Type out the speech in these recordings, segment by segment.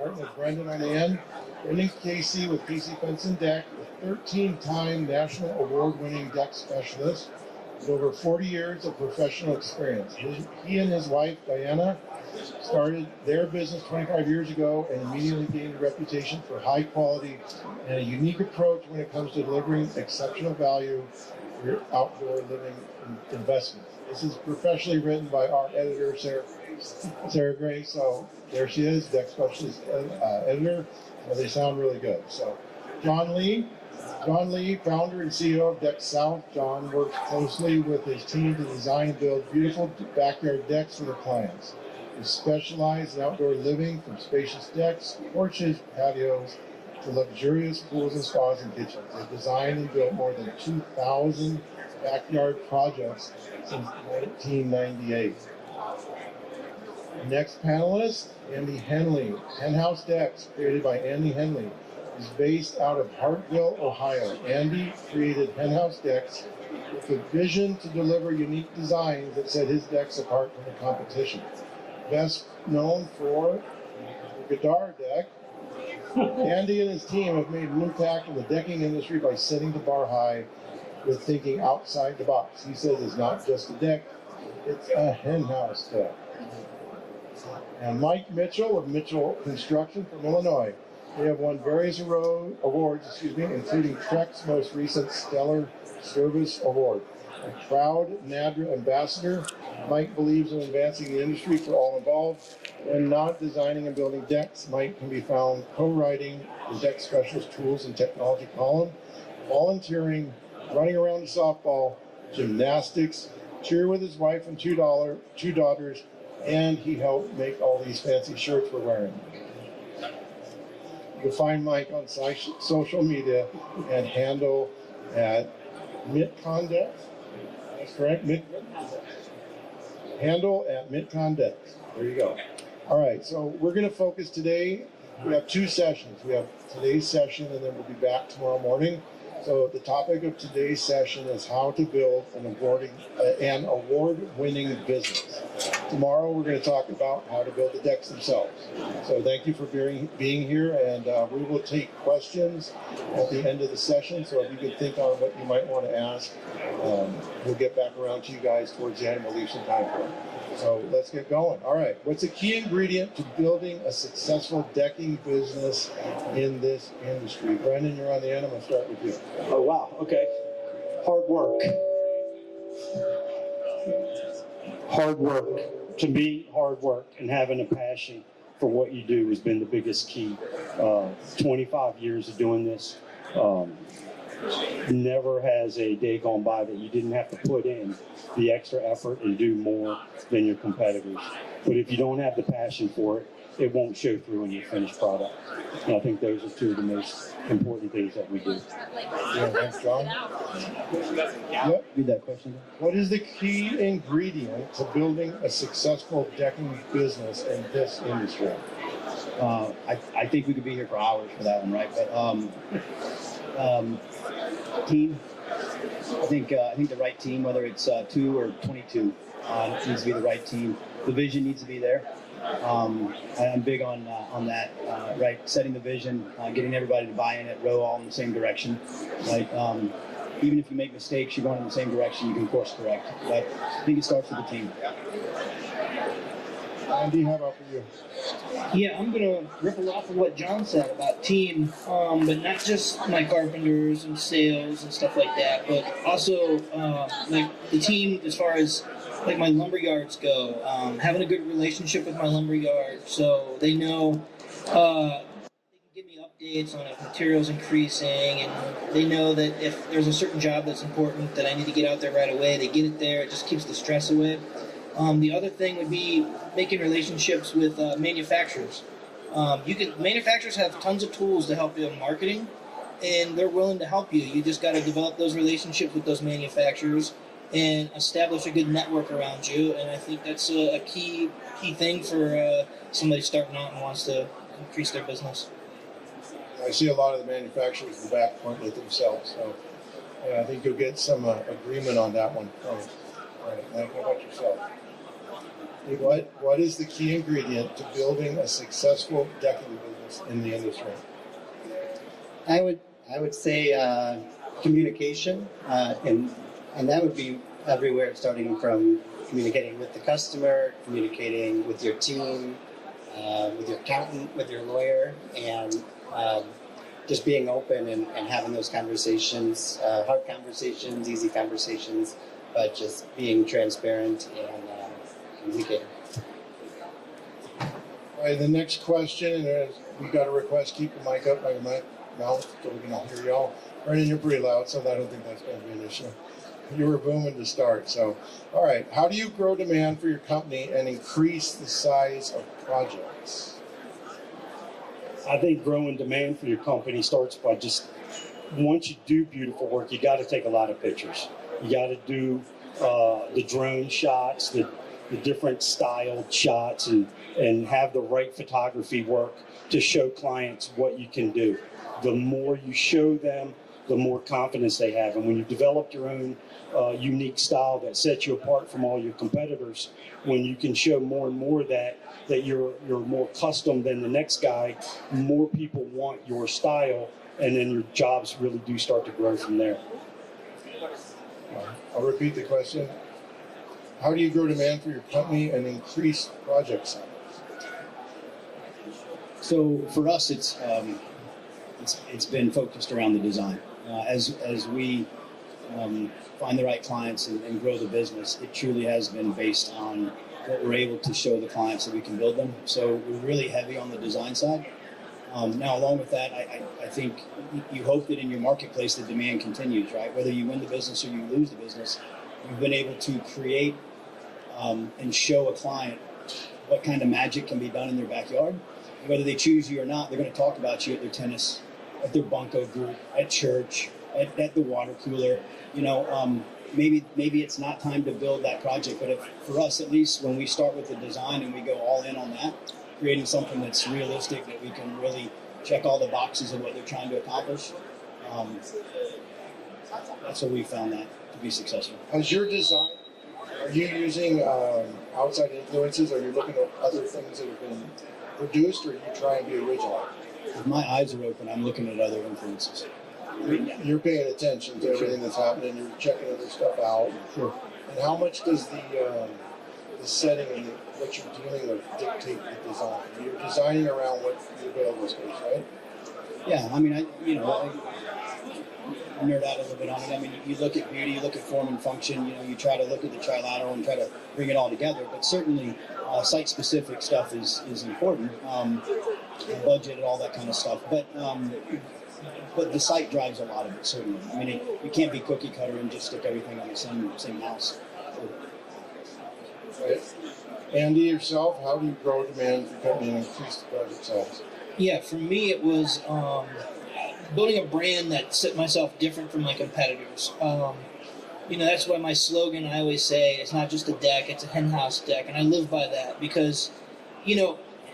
starting with Brendan on the end. Brendan Casey with Casey Fence and Deck, a 13-time national award-winning deck specialist with over 40 years of professional experience. He and his wife, Diana, started their business 25 years ago and immediately gained a reputation for high quality and a unique approach when it comes to delivering exceptional value for your outdoor living investment. This is professionally written by our editor, Sarah Gray. So there she is, deck specialist editor. Well, they sound really good. So John Lee, founder and CEO of DeckSouth. John works closely with his team to design and build beautiful backyard decks for their clients. They specialize in outdoor living, from spacious decks, porches, patios, to luxurious pools and spas and kitchens. They've designed and built more than 2,000 backyard projects since 1998. Next panelist, Andy Henley. Hen-House Decks, created by Andy Henley, is based out of Hartville, Ohio. Andy created Hen-House Decks with a vision to deliver unique designs that set his decks apart from the competition. Best known for the guitar deck, Andy and his team have made an impact in the decking industry by setting the bar high with thinking outside the box. He says it's not just a deck, it's a hen-house deck. And Mike Mitchell of Mitchell Construction from Illinois. They have won various awards, including Trek's most recent Stellar Service Award. A proud NADRA ambassador, Mike believes in advancing the industry for all involved. When not designing and building decks, Mike can be found co-writing the Deck Specialist Tools and Technology column, volunteering, running around the softball, gymnastics, cheer with his wife and two daughters, and he helped make all these fancy shirts we're wearing. You'll find Mike on social media and handle at Mitcon Decks. That's correct, handle at Mitcon Decks. There you go. All right, so we're going to focus today. We have two sessions. We have today's session, and then we'll be back tomorrow morning. So the topic of today's session is how to build an award-winning business. Tomorrow we're going to talk about how to build the decks themselves. So thank you for being here, and we will take questions at the end of the session. So if you could think on what you might want to ask, we'll get back around to you guys towards the end. We'll leave some time for it. So let's get going. All right, what's a key ingredient to building a successful decking business in this industry? Brendan, you're on the end. I'm going to start with you. Oh, wow. Okay. Hard work. Hard work. To me, hard work and having a passion for what you do has been the biggest key. 25 years of doing this. Never has a day gone by that you didn't have to put in the extra effort and do more than your competitors. But if you don't have the passion for it, it won't show through in your finished product. And I think those are two of the most important things that we do. Yeah, thanks, John. Yep. Read that question. What is the key ingredient to building a successful decking business in this industry? I think we could be here for hours for that one, right? But team. I think the right team, whether it's 2 or 22, needs to be the right team. The vision needs to be there. I'm big on that, right? Setting the vision, getting everybody to buy in it, row all in the same direction. Like, even if you make mistakes, you're going in the same direction. You can course correct. But I think it starts with the team. Andy, how about for you? Yeah, I'm gonna ripple off of what John said about team, but not just my carpenters and sales and stuff like that, but also like the team as far as like my lumberyards go. Having a good relationship with my lumberyard, so they know they can give me updates on if materials increasing, and they know that if there's a certain job that's important that I need to get out there right away, they get it there. It just keeps the stress away. The other thing would be making relationships with manufacturers. Manufacturers have tons of tools to help you in marketing, and they're willing to help you. You just got to develop those relationships with those manufacturers and establish a good network around you. And I think that's a key thing for somebody starting out and wants to increase their business. I see a lot of the manufacturers in the back point with themselves, so I think you'll get some agreement on that one. All right, now how about yourself? What is the key ingredient to building a successful decking business in the industry? I would say communication, and that would be everywhere, starting from communicating with the customer, communicating with your team, with your accountant, with your lawyer, and just being open and having those conversations, hard conversations, easy conversations, but just being transparent and communicating. All right, the next question, and we've got a request, keep the mic up by your mouth so we can all hear y'all. Brendan, you're pretty loud, so I don't think that's going to be an issue. You were booming to start. So, all right, how do you grow demand for your company and increase the size of projects? I think growing demand for your company starts by just, once you do beautiful work, you got to take a lot of pictures. You got to do the drone shots, the different styled shots, and have the right photography work to show clients what you can do. The more you show them, the more confidence they have. And when you develop your own unique style that sets you apart from all your competitors, when you can show more and more that you're more custom than the next guy, more people want your style, and then your jobs really do start to grow from there. I'll repeat the question. How do you grow demand for your company and increase project size? So for us, it's been focused around the design. As we find the right clients and grow the business, it truly has been based on what we're able to show the clients that we can build them. So we're really heavy on the design side. Now, along with that, I think you hope that in your marketplace the demand continues, right? Whether you win the business or you lose the business, you've been able to create and show a client what kind of magic can be done in their backyard. Whether they choose you or not, they're going to talk about you at their tennis, at their bunco group, at church, at the water cooler. You know, maybe it's not time to build that project, but for us, at least, when we start with the design and we go all in on that, creating something that's realistic, that we can really check all the boxes of what they're trying to accomplish, that's what we found that to be successful. As your design, are you using outside influences? Are you looking at other things that have been produced, or are you trying to be original? If my eyes are open, I'm looking at other influences. You're paying attention to everything that's happening. You're checking other stuff out. Sure. And how much does the setting and what you're dealing with dictate the design? You're designing around what the available space, right? Yeah, I mean, I nerd out a little bit on it. I mean, you look at beauty, you look at form and function. You know, you try to look at the trilateral and try to bring it all together. But certainly, site-specific stuff is important. Budget and all that kind of stuff. But the site drives a lot of it, certainly. I mean, you can't be cookie cutter and just stick everything on the same house. Right. Andy, yourself, how do you grow demand for your company and increase the project size? Yeah, for me it was building a brand that set myself different from my competitors. That's why my slogan, I always say, it's not just a deck, it's a Hen-House deck, and I live by that because,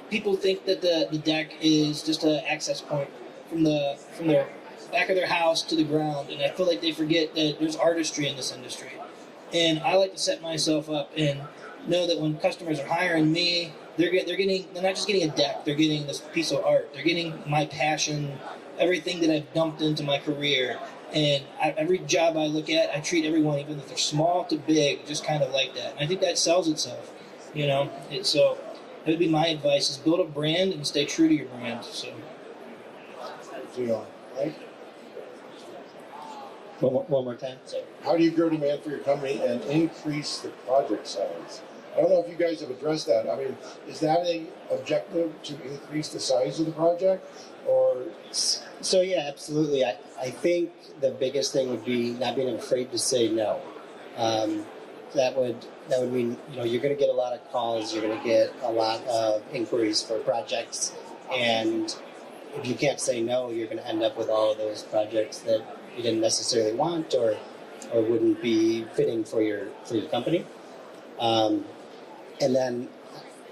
people think that the deck is just an access point from their back of their house to the ground, and I feel like they forget that there's artistry in this industry. And I like to set myself up and know that when customers are hiring me, they're not just getting a deck, they're getting this piece of art. They're getting my passion, everything that I've dumped into my career. And every job I look at, I treat everyone, even if they're small to big, just kind of like that. And I think that sells itself, So that would be my advice: is build a brand and stay true to your brand. So. Right? One more time. So. How do you grow demand for your company and increase the project size? I don't know if you guys have addressed that. I mean, is that an objective to increase the size of the project, or? So yeah, absolutely. I think the biggest thing would be not being afraid to say no. That would mean you're going to get a lot of calls, you're going to get a lot of inquiries for projects, and if you can't say no, you're going to end up with all of those projects that you didn't necessarily want or wouldn't be fitting for your company. And then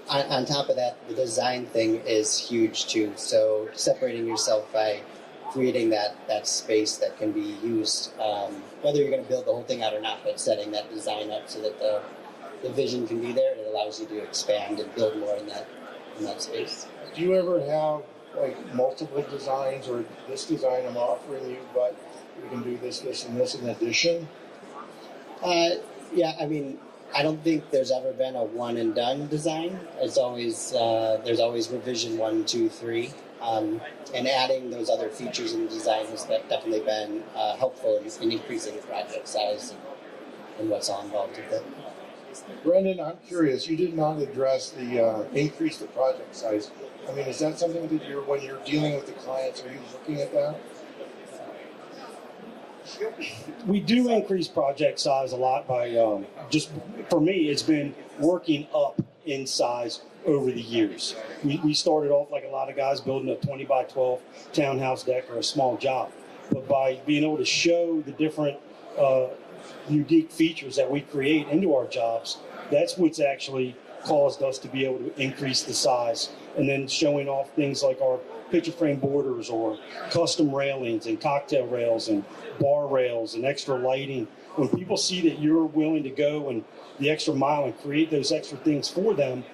on top of that, the design thing is huge too. So separating yourself by creating that space that can be used, whether you're going to build the whole thing out or not, but setting that design up so that the vision can be there, and it allows you to expand and build more in that space. Do you ever have like multiple designs, or this design I'm offering you, but we can do this, this, and this in addition? Yeah, I mean, I don't think there's ever been a one and done design. It's always there's always revision 1, 2, 3, and adding those other features in the design has definitely been helpful in increasing the project size and what's all involved with it. Brendan, I'm curious, you did not address the increase the project size. I mean, is that something that when you're dealing with the clients, are you looking at that? We do increase project size a lot by just, for me, it's been working up in size over the years. We started off like a lot of guys building a 20 by 12 townhouse deck or a small job. But by being able to show the different unique features that we create into our jobs, that's what's actually caused us to be able to increase the size. And then showing off things like our picture frame borders or custom railings and cocktail rails and bar rails and extra lighting. When people see that you're willing to go and the extra mile and create those extra things for them,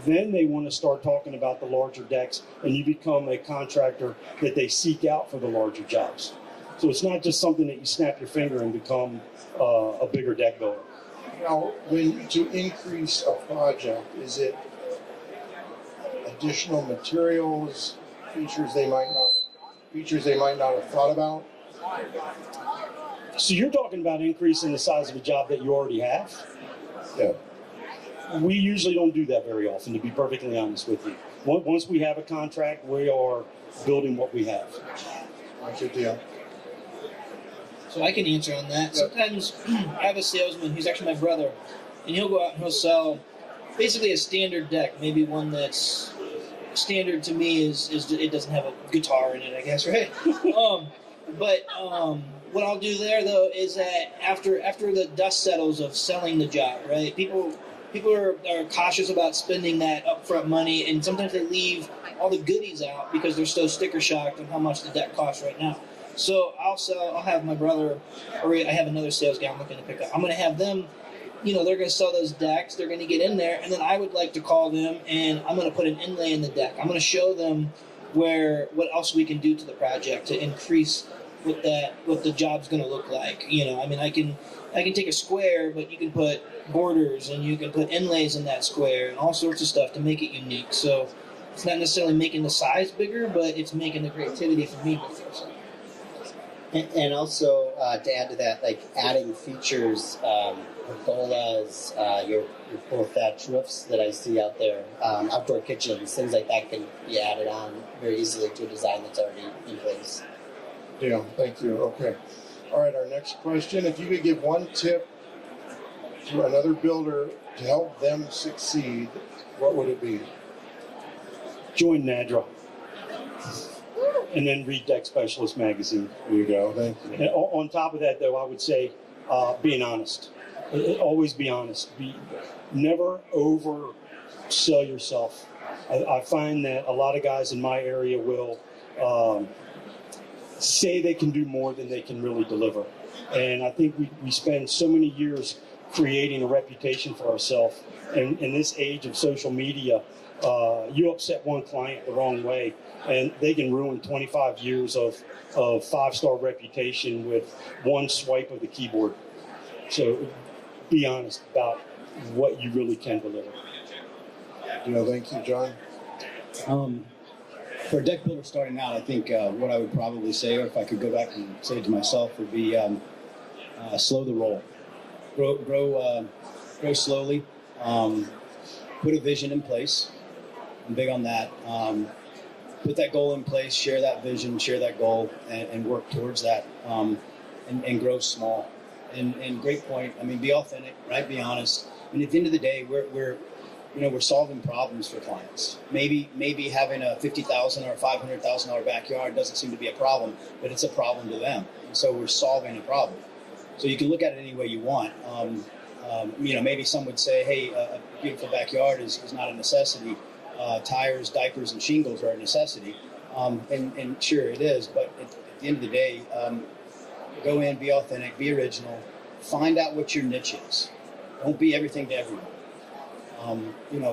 then they want to start talking about the larger decks, and you become a contractor that they seek out for the larger jobs. So it's not just something that you snap your finger and become a bigger deck builder. Now, to increase a project, is it additional materials, features they might not have thought about? So you're talking about increasing the size of a job that you already have? Yeah. We usually don't do that very often, to be perfectly honest with you. Once we have a contract, we are building what we have. Good deal. So I can answer on that. Sometimes I have a salesman who's actually my brother, and he'll go out and he'll sell basically a standard deck, maybe one that's standard to me is it doesn't have a guitar in it, I guess, right? But what I'll do there though is that after the dust settles of selling the job, right? People are cautious about spending that upfront money, and sometimes they leave all the goodies out because they're so sticker shocked on how much the deck costs right now. So I'll have my brother, or I have another sales guy I'm looking to pick up. I'm going to have them, they're going to sell those decks. They're going to get in there, and then I would like to call them, and I'm going to put an inlay in the deck. I'm going to show them what else we can do to the project to increase what the job's going to look like. I can take a square, but you can put borders and you can put inlays in that square and all sorts of stuff to make it unique. So it's not necessarily making the size bigger, but it's making the creativity for me bigger. So. And also to add to that, like adding features, pergolas, your full thatch roofs that I see out there, outdoor kitchens, things like that can be added on very easily to a design that's already in place. Yeah, thank you. Okay. All right, our next question. If you could give one tip to another builder to help them succeed, what would it be? Join NADRA. And then read Deck Specialist magazine. There you go. Thank you. And on top of that, though, I would say being honest. Always be honest. Never oversell yourself. I find that a lot of guys in my area will say they can do more than they can really deliver. And I think we spend so many years creating a reputation for ourselves. And in this age of social media, you upset one client the wrong way, and they can ruin 25 years of 5-star reputation with one swipe of the keyboard. So be honest about what you really can deliver. Thank you, John. For a deck builder starting out, I think what I would probably say, or if I could go back and say it to myself, would be slow the roll. Grow slowly. Put a vision in place. I'm big on that. Put that goal in place, share that vision, share that goal, and work towards that, and grow small. And great point. I mean, be authentic, right? Be honest. And at the end of the day, we're solving problems for clients. Maybe having a $50,000 or $500,000 backyard doesn't seem to be a problem, but it's a problem to them. And so we're solving a problem. So you can look at it any way you want. Maybe some would say, hey, a beautiful backyard is not a necessity. Tires, diapers, and shingles are a necessity. And sure it is, but at the end of the day, go in, be authentic, be original, find out what your niche is. Don't be everything to everyone.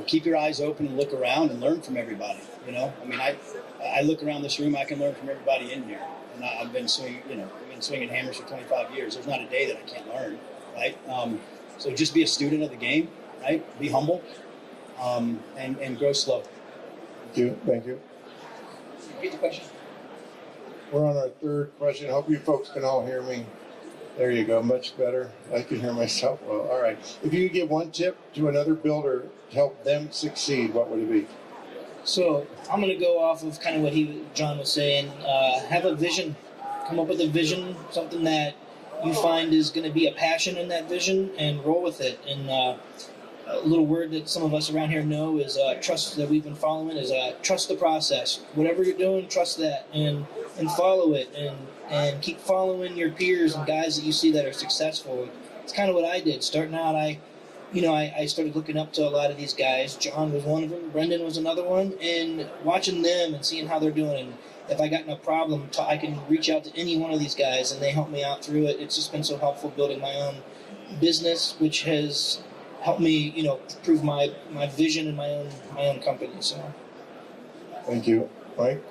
Keep your eyes open and look around and learn from everybody. You know, I mean, I look around this room, I can learn from everybody in here. And I've been swinging, I've been swinging hammers for 25 years. There's not a day that I can't learn, right? So just be a student of the game, right? Be humble, and grow slow. Thank you. Thank you. Repeat the question. We're on our third question. I hope you folks can all hear me. There you go. Much better. I can hear myself well. All right. If you could give one tip to another builder to help them succeed, what would it be? So I'm going to go off of kind of what John was saying. Have a vision. Come up with a vision, something that you find is going to be a passion in that vision, and roll with it. And a little word that some of us around here know is trust, that we've been following, is trust the process. Whatever you're doing, trust that and follow it, and keep following your peers and guys that you see that are successful. It's kind of what I did. Starting out, I started looking up to a lot of these guys. John was one of them. Brendan was another one. And watching them and seeing how they're doing. And if I got in a problem, I can reach out to any one of these guys, and they help me out through it. It's just been so helpful building my own business, which has helped me, prove my vision in my own company. So, Thank you. Mike?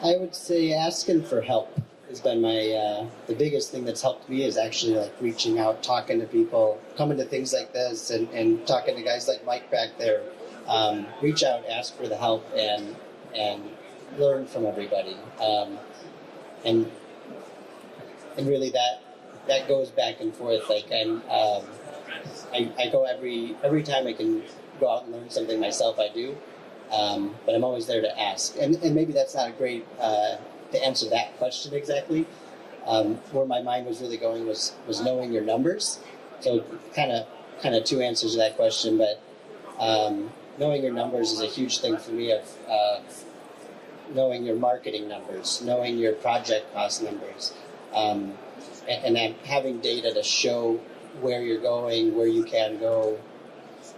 I would say asking for help has been my the biggest thing that's helped me, is actually like reaching out, talking to people, coming to things like this, and talking to guys like Mike back there. Reach out, ask for the help, and learn from everybody. And really that goes back and forth. Like I go every time I can go out and learn something myself, I do. But I'm always there to ask. And maybe that's not a great to answer that question exactly. Where my mind was really going was knowing your numbers. So kind of two answers to that question, but knowing your numbers is a huge thing for me, of knowing your marketing numbers, knowing your project cost numbers, and then having data to show where you're going, where you can go,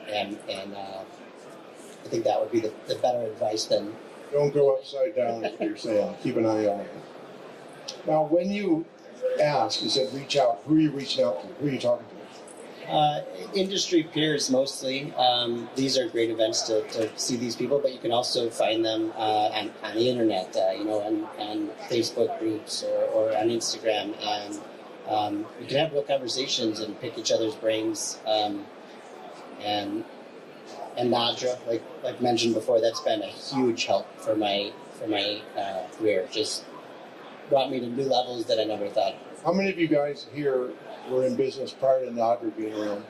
and I think that would be the better advice than. Don't go upside down, is what you're saying. Keep an eye on it. Now, when you ask, you said reach out. Who are you reaching out to? Who are you talking to? Industry peers mostly. These are great events to see these people, but you can also find them on the internet, on Facebook groups or on Instagram, and you can have real conversations and pick each other's brains. And Nadra, like mentioned before, that's been a huge help for my career. Just brought me to new levels that I never thought. How many of you guys here were in business prior to Nadra being around?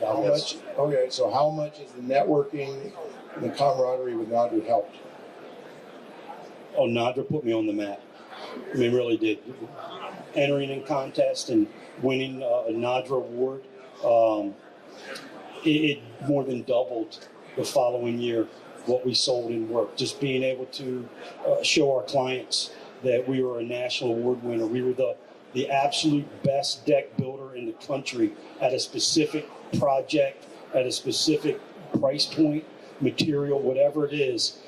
How much? Okay, so how much has the networking and the camaraderie with Nadra helped? Oh, Nadra put me on the map. I mean, really did. Entering in contest and winning a Nadra award, it more than doubled the following year what we sold in work. Just being able to show our clients that we were a national award winner. We were the absolute best deck builder in the country at a specific project, at a specific price point, material, whatever it is.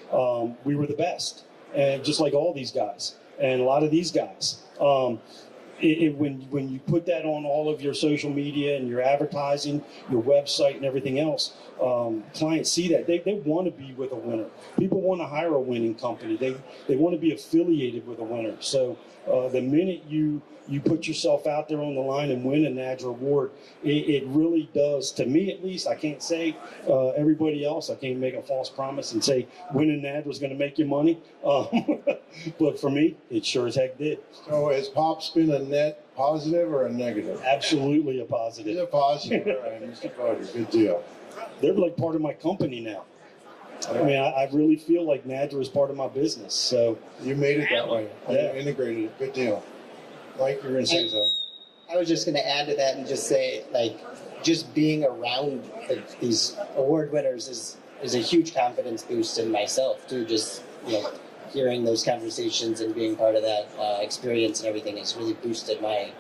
We were the best, and just like all these guys and a lot of these guys. When you put that on all of your social media and your advertising, your website and everything else, clients see that. They want to be with a winner. People want to hire a winning company. They want to be affiliated with a winner. So the minute you put yourself out there on the line and win a Nadra award, it really does, to me at least. I can't say everybody else. I can't make a false promise and say winning Nadra is going to make you money. But for me, it sure as heck did. So has Pops been a net positive or a negative? Absolutely a It's positive. a positive. All right, Mr. Potter, good deal. They're like part of my company now. I mean, I really feel like Nadra is part of my business. So You made it that way. Yeah. You integrated it. Good deal. Mike, you're going to say something. I was just going to add to that and just say, just being around these award winners is a huge confidence boost in myself too. Just hearing those conversations and being part of that experience and everything has really boosted my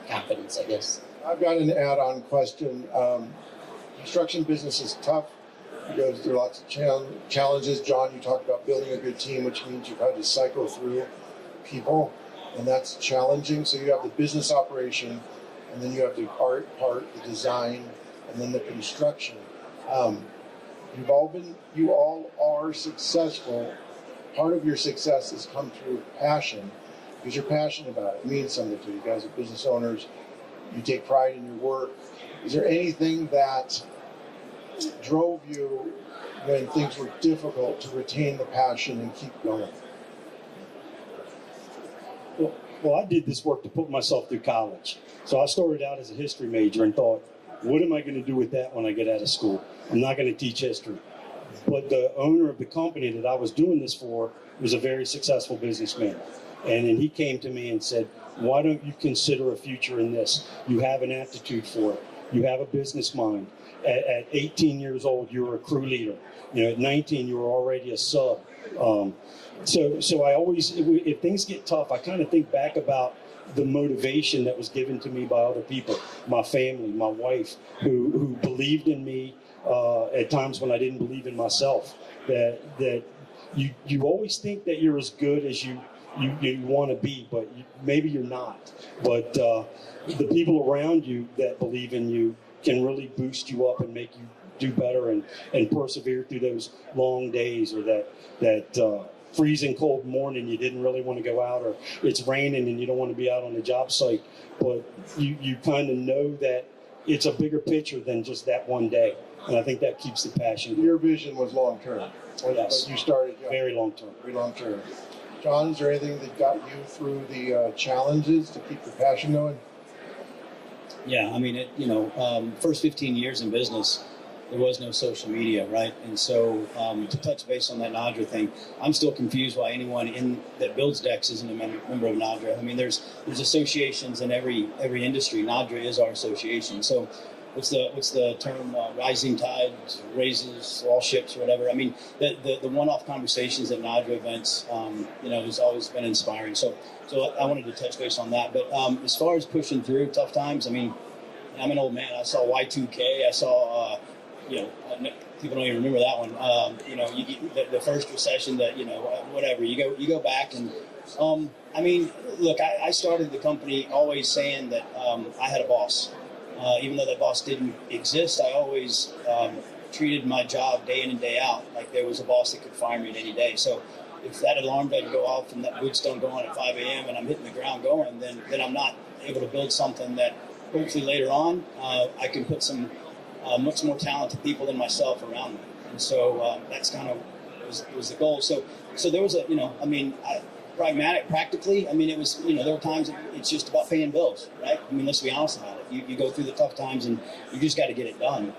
confidence, I guess. I've got an add-on question. Construction business is tough. It goes through lots of challenges. John, you talked about building a good team, which means you've had to cycle through people, and that's challenging. So you have the business operation, and then you have the art part, the design, and then the construction. You all are successful. Part of your success has come through passion, because you're passionate about it. It means something to you. You guys are business owners. You take pride in your work. Is there anything that drove you when things were difficult to retain the passion and keep going? Well, I did this work to put myself through college. So I started out as a history major and thought, what am I going to do with that when I get out of school? I'm not going to teach history. But the owner of the company that I was doing this for was a very successful businessman. And then he came to me and said, why don't you consider a future in this? You have an aptitude for it. You have a business mind. At 18 years old, you were a crew leader. At 19, you were already a sub. So I always, if things get tough, I kind of think back about the motivation that was given to me by other people, my family, my wife, who believed in me at times when I didn't believe in myself. That you always think that you're as good as you want to be, but maybe you're not. But the people around you that believe in you can really boost you up and make you do better and persevere through those long days, or that freezing cold morning you didn't really want to go out, or it's raining and you don't want to be out on the job site, but you kind of know that it's a bigger picture than just that one day. And I think that keeps the passion. Your vision was long term. Yes. You started young. Very long term. Very long term. John, is there anything that got you through the challenges to keep the passion going? Yeah, I mean, first 15 years in business, there was no social media, right? And so to touch base on that NADRA thing, I'm still confused why anyone that builds decks isn't a member of NADRA. I mean, there's associations in every industry. NADRA is our association. So what's the term? Rising tide raises all ships, or whatever. I mean, the one-off conversations at NADRA events, has always been inspiring. So I wanted to touch base on that. But as far as pushing through tough times, I mean, I'm an old man. I saw Y2K. I saw, people don't even remember that one. The first recession. That whatever. You go back and. I mean, look. I started the company always saying that I had a boss. Even though that boss didn't exist, I always treated my job day in and day out like there was a boss that could fire me at any day. So if that alarm doesn't go off and that boots don't go on at 5 a.m. and I'm hitting the ground going, then I'm not able to build something that hopefully later on I can put some much more talented people than myself around me. And so that's kind of was the goal. So there was practically, I mean, it was, there were times it's just about paying bills, right? I mean, let's be honest about it. You go through the tough times and you just got to get it done.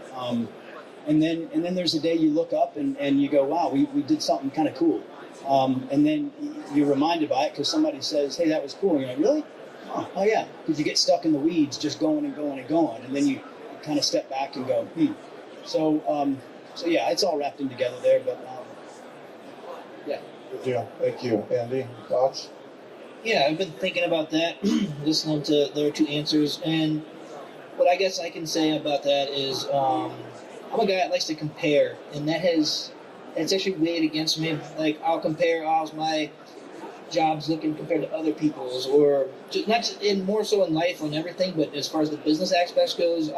And then there's a day you look up and you go, wow, we did something kind of cool. And then you're reminded by it because somebody says, hey, that was cool. And you're like, really? Oh yeah. Because you get stuck in the weeds just going and going and going. And then you kind of step back and go, So yeah, it's all wrapped in together there. But yeah. Good deal. Thank you. Andy, thoughts? Yeah, I've been thinking about that, listening to their two answers, and what I guess I can say about that is I'm a guy that likes to compare, and it's actually weighed against me. Like, I'll compare how's my jobs looking compared to other people's, or just, not just in more so in life and everything, but as far as the business aspects goes,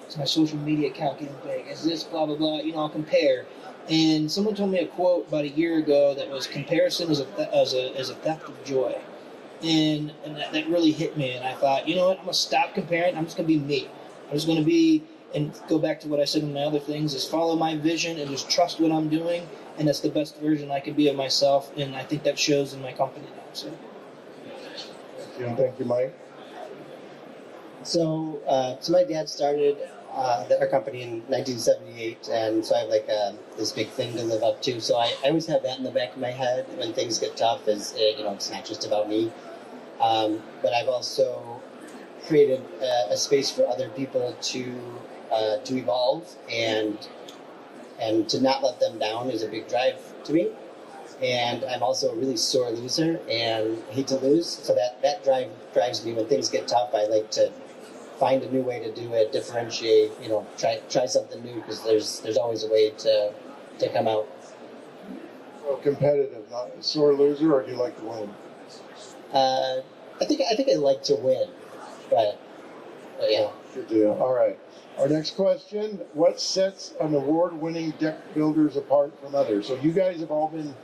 is my social media account getting big? Is this blah blah blah? I'll compare. And someone told me a quote about a year ago that was, comparison is a theft of joy. And that really hit me. And I thought, you know what, I'm going to stop comparing. I'm just going to be me. I'm just going to be, and go back to what I said in my other things, is follow my vision and just trust what I'm doing. And that's the best version I can be of myself. And I think that shows in my company now. So. Thank you, Mike. So my dad started our company in 1978, and so I have this big thing to live up to. So I always have that in the back of my head when things get tough. It's not just about me, but I've also created a space for other people to evolve, and to not let them down is a big drive to me. And I'm also a really sore loser and hate to lose, so that drives me when things get tough. I like to find a new way to do it, differentiate, try something new, because there's always a way to come out. Well, competitive, not a sore loser, or do you like to win? I think I like to win, but But yeah. Good deal. All right. Our next question, what sets an award-winning deck builders apart from others? So you guys have all been,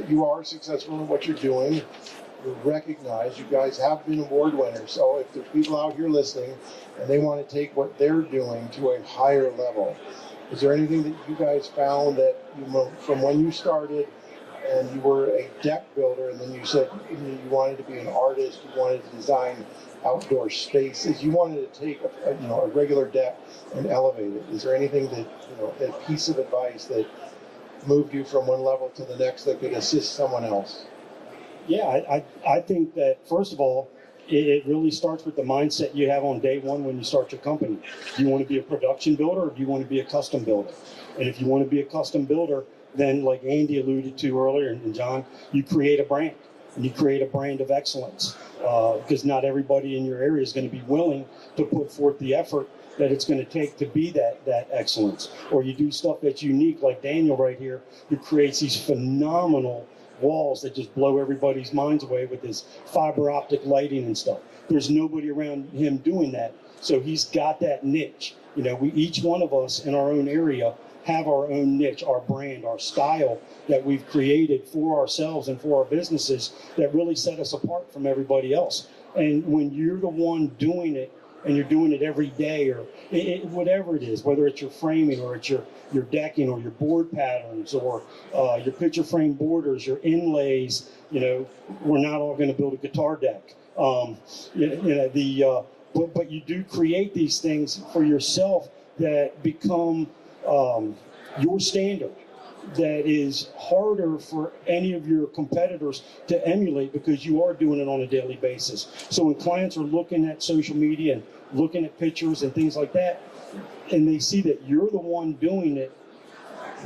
you are successful in what you're doing. You're recognized. You guys have been award winners. So if there's people out here listening and they want to take what they're doing to a higher level, is there anything that you guys found that from when you started and you were a deck builder and then you said you wanted to be an artist, you wanted to design outdoor spaces, you wanted to take a regular deck and elevate it? Is there anything that, a piece of advice that moved you from one level to the next that could assist someone else? Yeah, I think that, first of all, it really starts with the mindset you have on day one when you start your company. Do you want to be a production builder or do you want to be a custom builder? And if you want to be a custom builder, then like Andy alluded to earlier, and John, you create a brand. And you create a brand of excellence, because not everybody in your area is going to be willing to put forth the effort that it's going to take to be that excellence. Or you do stuff that's unique, like Daniel right here, who creates these phenomenal walls that just blow everybody's minds away with his fiber optic lighting and stuff. There's nobody around him doing that. So he's got that niche. We each one of us in our own area have our own niche, our brand, our style that we've created for ourselves and for our businesses that really set us apart from everybody else. And when you're the one doing it and you're doing it every day, or whatever it is, whether it's your framing or it's your decking or your board patterns or your picture frame borders, your inlays, we're not all going to build a guitar deck. But you do create these things for yourself that become your standard, that is harder for any of your competitors to emulate because you are doing it on a daily basis. So when clients are looking at social media and looking at pictures and things like that, and they see that you're the one doing it,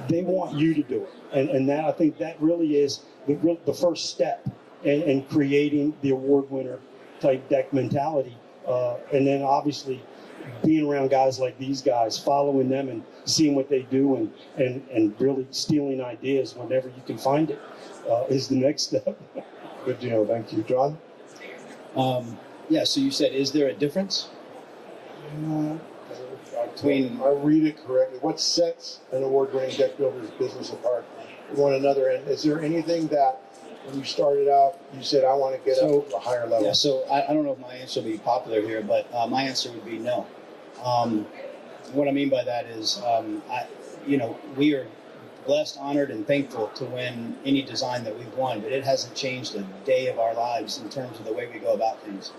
they want you to do it. And that, I think that really is the first step in creating the award winner type deck mentality. And then obviously being around guys like these guys, following them and seeing what they do and really stealing ideas whenever you can find it is the next step. Good deal. Thank you. John? Yeah, so you said, is there a difference? I'll read it correctly. What sets an award-winning deck builder's business apart from one another? And is there anything that when you started out, you said, I want to get up to a higher level? Yeah, so I don't know if my answer will be popular here, but my answer would be no. What I mean by that is, we are blessed, honored, and thankful to win any design that we've won, but it hasn't changed a day of our lives in terms of the way we go about things.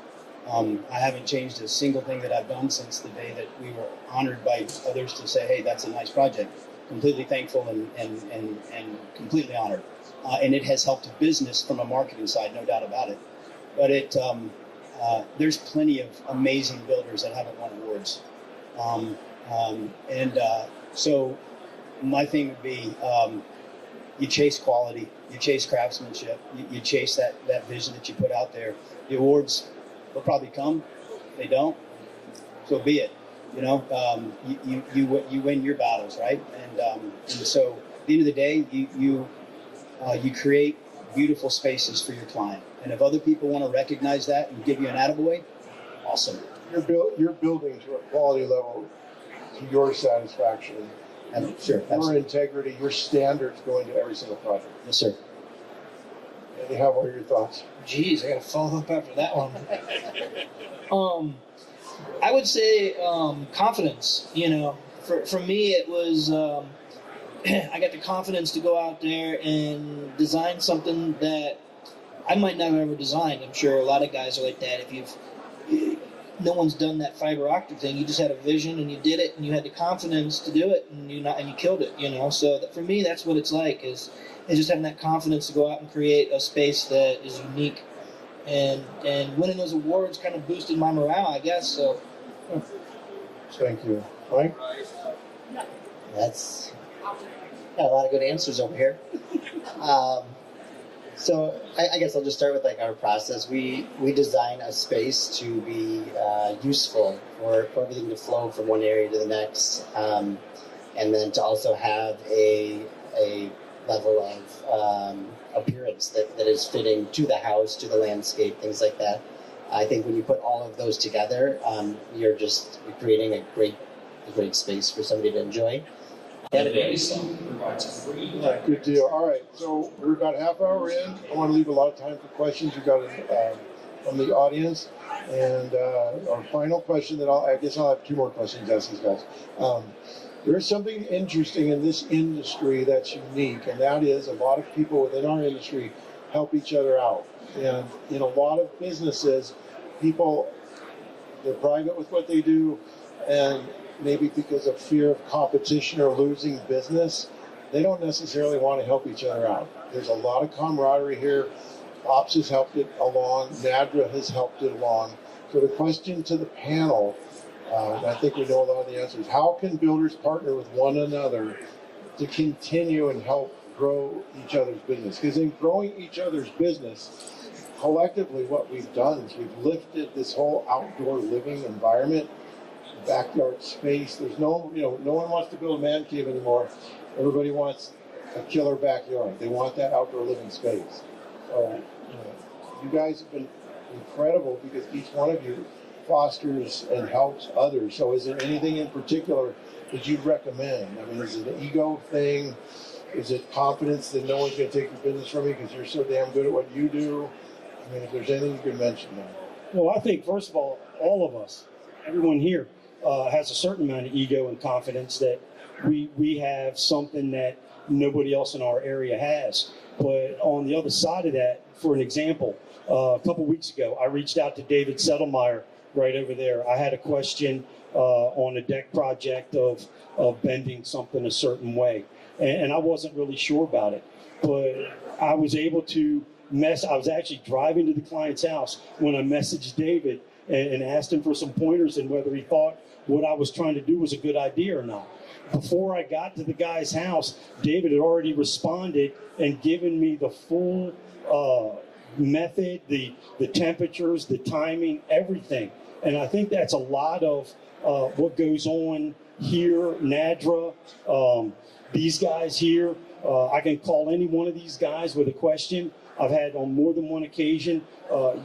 I haven't changed a single thing that I've done since the day that we were honored by others to say, hey, that's a nice project. Completely thankful and completely honored. And it has helped business from a marketing side, no doubt about it. But there's plenty of amazing builders that haven't won awards. So my thing would be, you chase quality, you chase craftsmanship, you chase that vision that you put out there. The awards will probably come. If they don't, so be it. You win your battles, right? And so at the end of the day, you create beautiful spaces for your client. And if other people want to recognize that and give you an attaboy, awesome. You're building to a quality level to your satisfaction. And sure, Your absolutely. integrity, your standards go into every single project. Yes, sir. Andy, what are your thoughts? Geez, I got to follow up after that one. I would say confidence. For me, it was I got the confidence to go out there and design something that I might not have ever designed. I'm sure a lot of guys are like that. No one's done that fiber optic thing. You just had a vision and you did it, and you had the confidence to do it, and you killed it. So for me, that's what it's like. Is just having that confidence to go out and create a space that is unique, and winning those awards kind of boosted my morale, I guess. So. Thank you, Mike. That's got a lot of good answers over here. So I guess I'll just start with our process. We design a space to be useful for everything to flow from one area to the next, and then to also have a level of appearance that is fitting to the house, to the landscape, things like that. I think when you put all of those together, you're creating a great space for somebody to enjoy. Good deal. All right, so we're about half hour in. I want to leave a lot of time for questions you got from the audience. And our final question that I guess I'll have two more questions to ask these guys. There's something interesting in this industry that's unique, and that is a lot of people within our industry help each other out. And in a lot of businesses, they're private with what they do, and maybe because of fear of competition or losing business, they don't necessarily want to help each other out. There's a lot of camaraderie here. Ops has helped it along. NADRA has helped it along. So the question to the panel, I think we know a lot of the answers. How can builders partner with one another to continue and help grow each other's business? Because in growing each other's business, collectively what we've done is we've lifted this whole outdoor living environment, backyard space. There's no one wants to build a man cave anymore. Everybody wants a killer backyard. They want that outdoor living space. So, you guys have been incredible because each one of you fosters and helps others. So is there anything in particular that you'd recommend? I mean, is it an ego thing? Is it confidence that no one's going to take your business from you because you're so damn good at what you do? I mean, if there's anything you can mention there. Well, I think, first of all of us, everyone here, has a certain amount of ego and confidence that we have something that nobody else in our area has. But on the other side of that, for an example, a couple weeks ago, I reached out to David Settlemeyer right over there. I had a question on a deck project of bending something a certain way, and I wasn't really sure about it. But I was able to I was actually driving to the client's house when I messaged David and asked him for some pointers and whether he thought what I was trying to do was a good idea or not. Before I got to the guy's house, David had already responded and given me the full method, the temperatures, the timing, everything. And I think that's a lot of what goes on here, NADRA, these guys here. I can call any one of these guys with a question. I've had on more than one occasion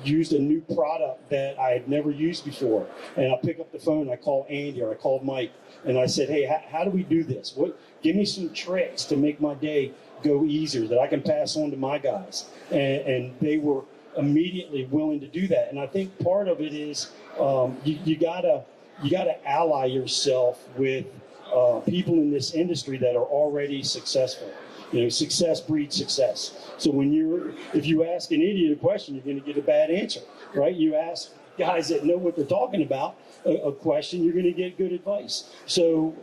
used a new product that I had never used before. And I pick up the phone, I call Andy or I called Mike, and I said, hey, how do we do this? Give me some tricks to make my day go easier that I can pass on to my guys. And they were immediately willing to do that. And I think part of it is you gotta ally yourself with people in this industry that are already successful. Success breeds success. So if you ask an idiot a question, you're going to get a bad answer, right? You ask guys that know what they're talking about a question, you're going to get good advice. So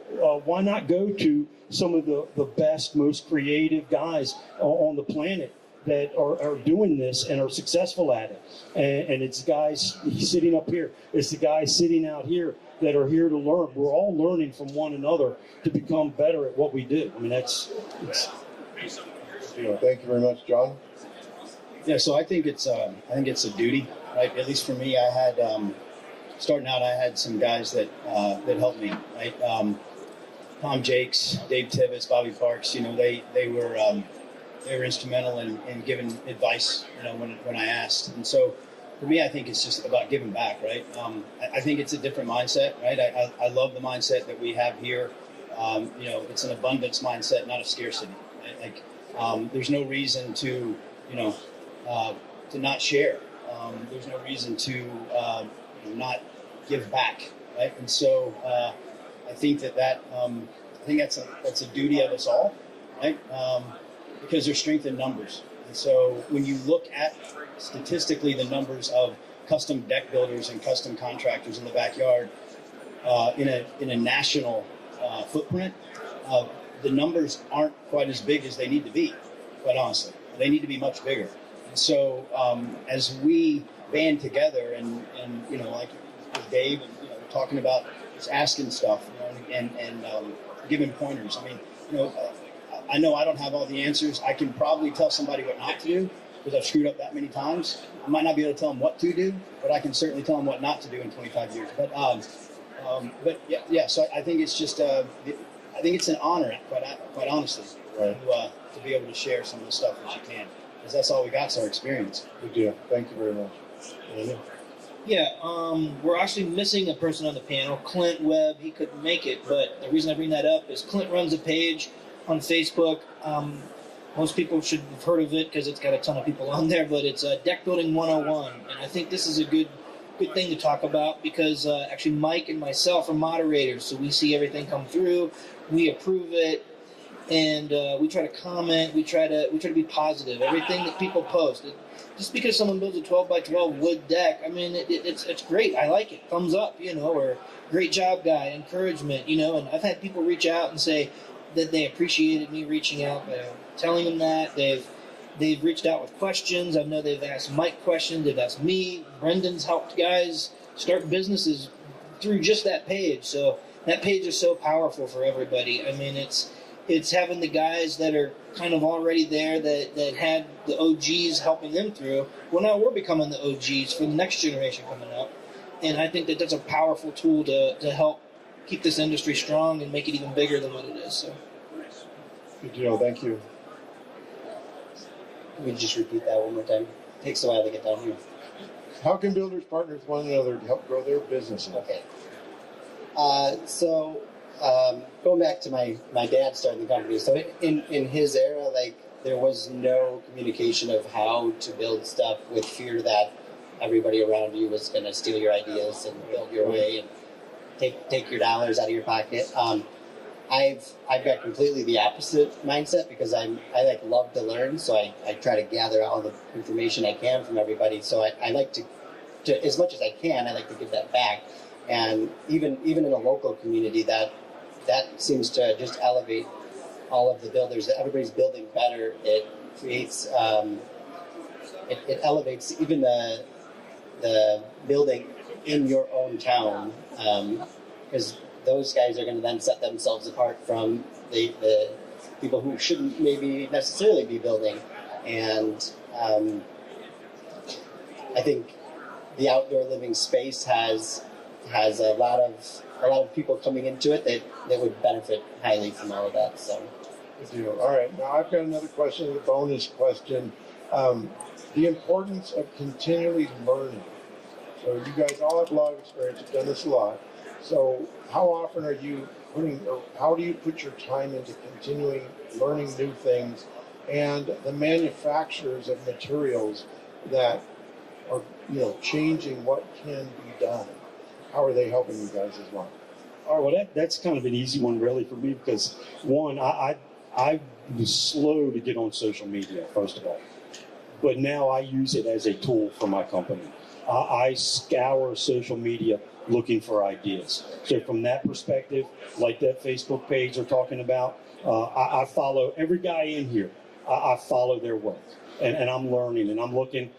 why not go to some of the best, most creative guys on the planet that are doing this and are successful at it? And it's guys sitting up here. It's the guys sitting out here that are here to learn. We're all learning from one another to become better at what we do. I mean, Thank you very much, John. Yeah, so I think it's a duty, right? At least for me, I had starting out, I had some guys that helped me, right? Tom Jakes, Dave Tibbetts, Bobby Parks. They were instrumental in giving advice, when I asked. And so for me, I think it's just about giving back, right? I think it's a different mindset, right? I love the mindset that we have here. It's an abundance mindset, not a scarcity. Like, there's no reason to not share. There's no reason to not give back, right? And so I think that's a duty of us all, right? Because there's strength in numbers. And so when you look at statistically the numbers of custom deck builders and custom contractors in the backyard in a national footprint, the numbers aren't quite as big as they need to be, quite honestly. They need to be much bigger. And so as we band together and like with Dave, and talking about just asking stuff, and giving pointers. I mean, I know I don't have all the answers. I can probably tell somebody what not to do because I've screwed up that many times. I might not be able to tell them what to do, but I can certainly tell them what not to do in 25 years. But yeah. So I think it's just I think it's an honor, quite honestly, right, to be able to share some of the stuff that you can, because that's all we got is our experience. Good deal. Thank you very much. Andy? Yeah, we're actually missing a person on the panel, Clint Webb. He couldn't make it, but the reason I bring that up is Clint runs a page on Facebook. Most people should have heard of it because it's got a ton of people on there, but it's Deck Building 101, and I think this is a good thing to talk about because actually Mike and myself are moderators, so we see everything come through, we approve it, and we try to comment. We try to be positive. Everything that people post. Just because someone builds a 12 by 12 wood deck, I mean, it's great. I like it. Thumbs up, or great job, guy. Encouragement, And I've had people reach out and say that they appreciated me reaching out, telling them that they've reached out with questions. I know they've asked Mike questions. They've asked me. Brendan's helped guys start businesses through just that page. So that page is so powerful for everybody. I mean, it's having the guys that are kind of already there that had the OGs helping them through. Well, now we're becoming the OGs for the next generation coming up. And I think that that's a powerful tool to help keep this industry strong and make it even bigger than what it is. So. Good deal. Thank you. Let me just repeat that one more time. It takes a while to get down here. How can builders partner with one another to help grow their businesses? Okay. Going back to my dad starting the company, so in his era, like, there was no communication of how to build stuff with fear that everybody around you was going to steal your ideas and build your way and take your dollars out of your pocket. I've got completely the opposite mindset because I love to learn, so I try to gather all the information I can from everybody. So I like to as much as I can, I like to give that back. And even in a local community, that seems to just elevate all of the builders. Everybody's building better. It creates it elevates even the building in your own town, because those guys are going to then set themselves apart from the people who shouldn't maybe necessarily be building. And I think the outdoor living space has a lot of people coming into it that would benefit highly from all of that. So, Good deal. All right. Now I've got another question, a bonus question. The importance of continually learning. So you guys all have a lot of experience. You've done this a lot. So how often are you how do you put your time into continuing learning new things, and the manufacturers of materials that are changing what can be done? How are they helping you guys as well? All right, well, that's kind of an easy one, really, for me, because one, I was slow to get on social media, first of all, but now I use it as a tool for my company. I scour social media looking for ideas. So from that perspective, like that Facebook page they're talking about, I follow every guy in here. I follow their work, and I'm learning, and I'm looking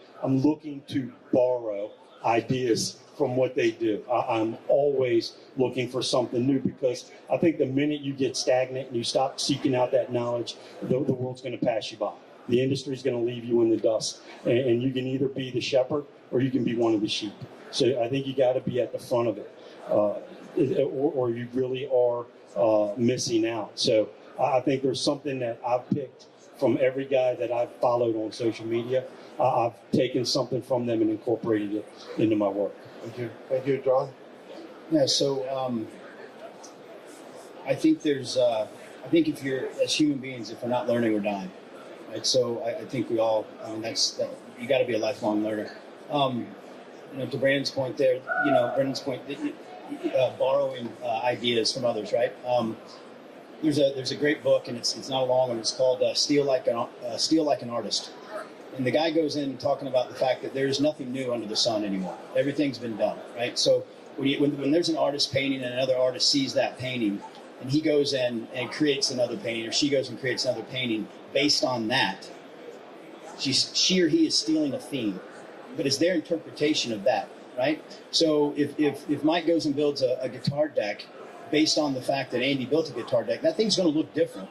to borrow ideas from what they do. I'm always looking for something new, because I think the minute you get stagnant and you stop seeking out that knowledge, the world's going to pass you by. The industry's going to leave you in the dust, and you can either be the shepherd or you can be one of the sheep. So I think you got to be at the front of it, or you really are missing out. So I think there's something that I've picked from every guy that I've followed on social media. I've taken something from them and incorporated it into my work. Thank you. Thank you, John. Yeah, so I think I think if you're, as human beings, if we're not learning, we're dying. Right? So I think we all, you got to be a lifelong learner. To Brandon's point there, borrowing ideas from others, right? There's a great book, and it's not a long one. It's called Steal Like an Artist. And the guy goes in talking about the fact that there's nothing new under the sun anymore. Everything's been done, right? So when there's an artist painting and another artist sees that painting, and he goes in and creates another painting, or she goes and creates another painting based on that, she or he is stealing a theme, but it's their interpretation of that, right? So if Mike goes and builds a guitar deck based on the fact that Andy built a guitar deck, that thing's going to look different.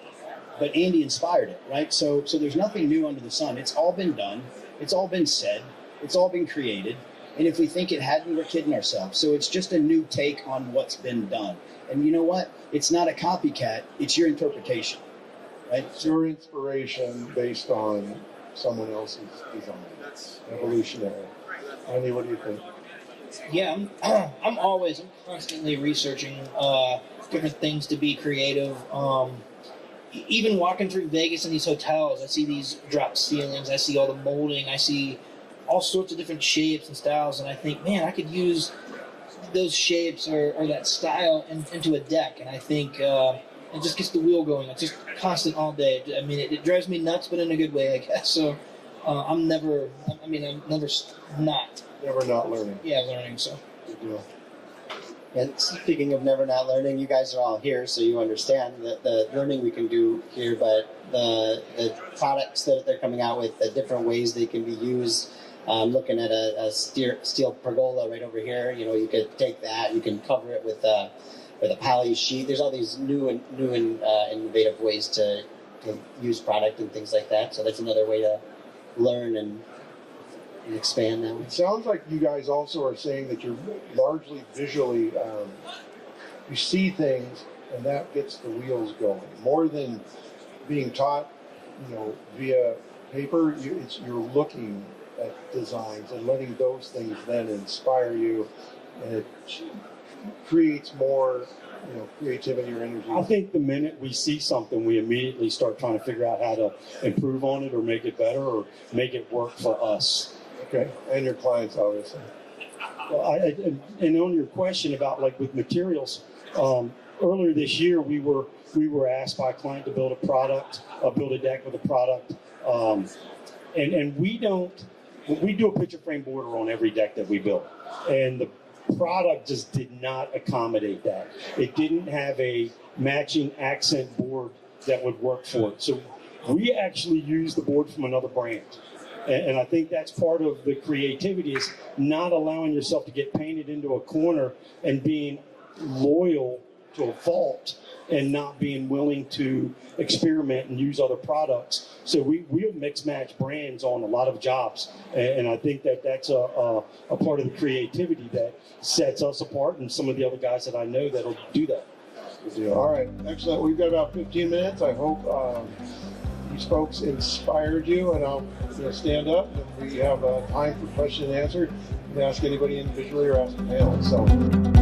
But Andy inspired it, right? So there's nothing new under the sun. It's all been done. It's all been said. It's all been created. And if we think it hadn't, we're kidding ourselves. So it's just a new take on what's been done. And you know what? It's not a copycat. It's your interpretation, right? It's your inspiration based on someone else's design. That's evolutionary. Andy, what do you think? Yeah, I'm constantly researching different things to be creative. Even walking through Vegas in these hotels, I see these drop ceilings, I see all the molding, I see all sorts of different shapes and styles, and I think, man, I could use those shapes or that style into a deck, and I think it just gets the wheel going. It's just constant all day. I mean, it drives me nuts, but in a good way, I guess. So I'm never not. Never not learning. Yeah, learning. So. Good deal. And speaking of never not learning, you guys are all here, so you understand the learning we can do here, but the products that they're coming out with, the different ways they can be used. Looking at a steel pergola right over here, you could take that, you can cover it with a poly sheet. There's all these new and innovative ways to use product and things like that. So that's another way to learn and expand that way. It sounds like you guys also are saying that you're largely visually, you see things and that gets the wheels going. More than being taught, via paper, you're looking at designs and letting those things then inspire you, and it creates more, creativity or energy. I think the minute we see something, we immediately start trying to figure out how to improve on it or make it better or make it work for us. Okay, and your clients, obviously. Well, and on your question about with materials, earlier this year we were asked by a client to build a deck with a product, and we do a picture frame border on every deck that we build, and the product just did not accommodate that. It didn't have a matching accent board that would work for it. So we actually used the board from another brand. And I think that's part of the creativity, is not allowing yourself to get painted into a corner and being loyal to a fault and not being willing to experiment and use other products. So we'll mix match brands on a lot of jobs. And I think that's a part of the creativity that sets us apart and some of the other guys that I know that'll do that. All right, excellent. We've got about 15 minutes. I hope these folks inspired you, and I'll stand up and we have time for question and answer. You can ask anybody individually or ask the panel. So.